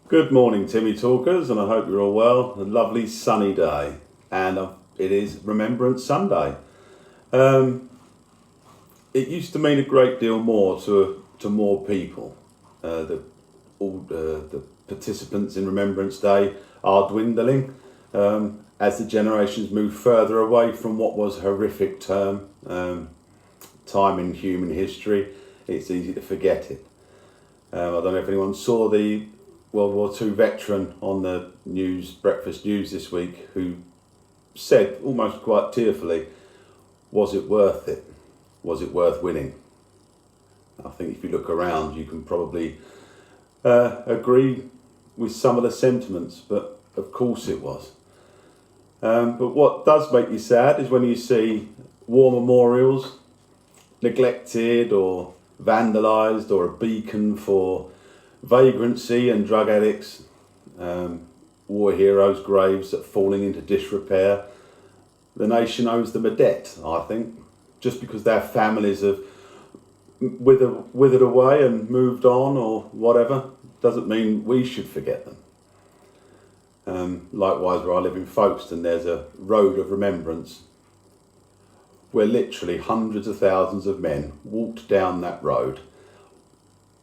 Good morning, Timmy talkers, and I hope you're all well. A lovely sunny day, and it is Remembrance Sunday. Um, it used to mean a great deal more to more people. The participants in Remembrance Day are dwindling as the generations move further away from what was a horrific time in human history. It's easy to forget it. I don't know if anyone saw the World War II veteran on the breakfast news this week, who said almost quite tearfully, was it worth it? Was it worth winning? I think if you look around, you can probably agree with some of the sentiments, but of course it was. But what does make you sad is when you see war memorials neglected or vandalised, or a beacon for vagrancy and drug addicts, war heroes' graves that are falling into disrepair. The nation owes them a debt, I think, just because their families have withered away and moved on or whatever, doesn't mean we should forget them. Likewise, where I live in Folkestone, there's a road of remembrance where literally hundreds of thousands of men walked down that road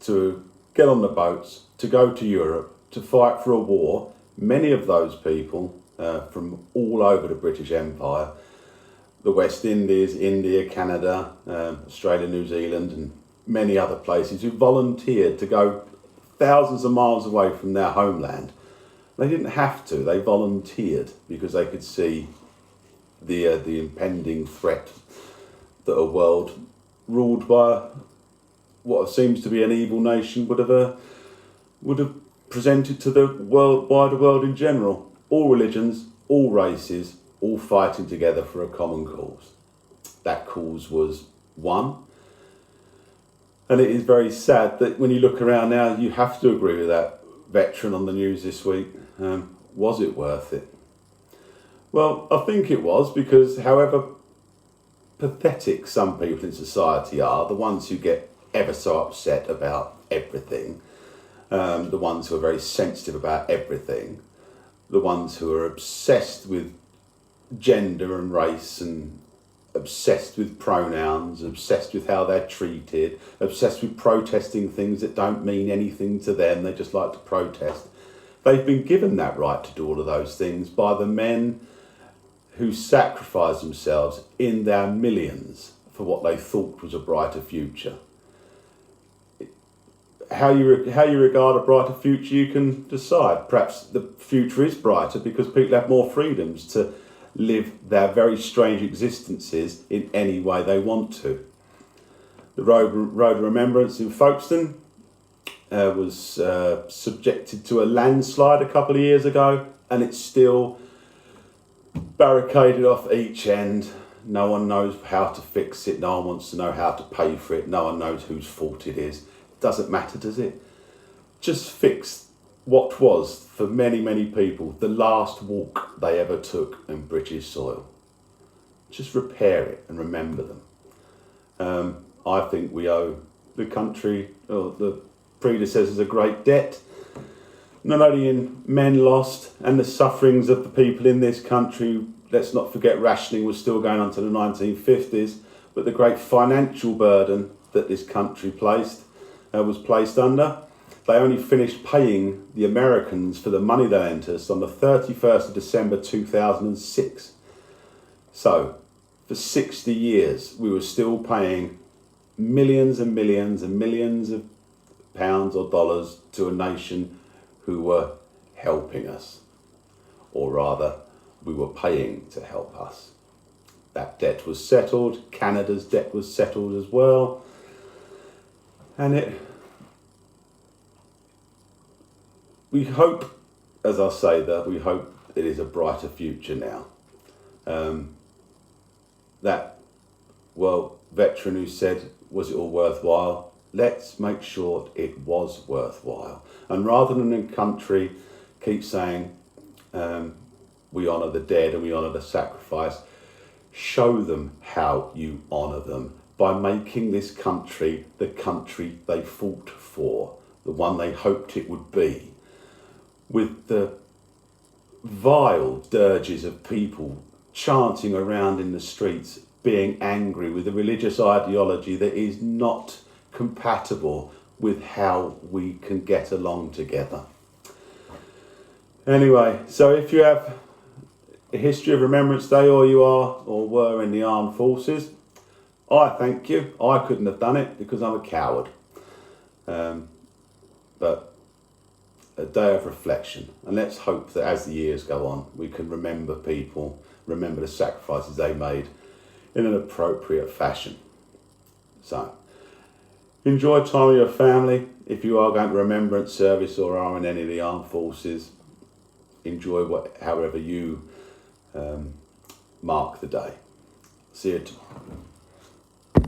to get on the boats, to go to Europe, to fight for a war. Many of those people from all over the British Empire, the West Indies, India, Canada, Australia, New Zealand, and many other places, who volunteered to go thousands of miles away from their homeland. They didn't have to, they volunteered because they could see the impending threat that a world ruled by what seems to be an evil nation would have presented to the wider world in general. All religions, all races, all fighting together for a common cause. That cause was one. And it is very sad that when you look around now, you have to agree with that veteran on the news this week. Was it worth it? Well, I think it was, because however pathetic some people in society are, the ones who get ever so upset about everything, the ones who are very sensitive about everything, the ones who are obsessed with gender and race, and obsessed with pronouns, obsessed with how they're treated, obsessed with protesting things that don't mean anything to them, they just like to protest. They've been given that right to do all of those things by the men who sacrificed themselves in their millions for what they thought was a brighter future. How you regard a brighter future, you can decide. Perhaps the future is brighter because people have more freedoms to live their very strange existences in any way they want to. The Road of Remembrance in Folkestone was subjected to a landslide a couple of years ago, and it's still barricaded off each end. No one knows how to fix it, no one wants to know how to pay for it, no one knows whose fault it is. It doesn't matter, does it? Just fix what was, for many, many people, the last walk they ever took in British soil. Just repair it and remember them. I think we owe the country, or the predecessors, a great debt, not only in men lost and the sufferings of the people in this country. Let's not forget rationing was still going on to the 1950s, but the great financial burden that this country was placed under. They only finished paying the Americans for the money they lent us on the 31st of December 2006. So, for 60 years, we were still paying millions and millions and millions of pounds or dollars to a nation who were helping us. Or rather, we were paying to help us. That debt was settled. Canada's debt was settled as well. And we hope, as I say that, we hope it is a brighter future now. That veteran who said, was it all worthwhile? Let's make sure it was worthwhile. And rather than a country keep saying, we honour the dead and we honour the sacrifice, show them how you honour them by making this country the country they fought for, the one they hoped it would be. with the vile dirges of people chanting around in the streets, being angry with a religious ideology that is not compatible with how we can get along together. Anyway, so if you have a history of Remembrance Day, or you are or were in the armed forces, I thank you. I couldn't have done it because I'm a coward. But a day of reflection, and let's hope that as the years go on, we can remember people, remember the sacrifices they made in an appropriate fashion. So, enjoy time with your family. If you are going to Remembrance Service or are in any of the armed forces, enjoy however you mark the day. See you tomorrow.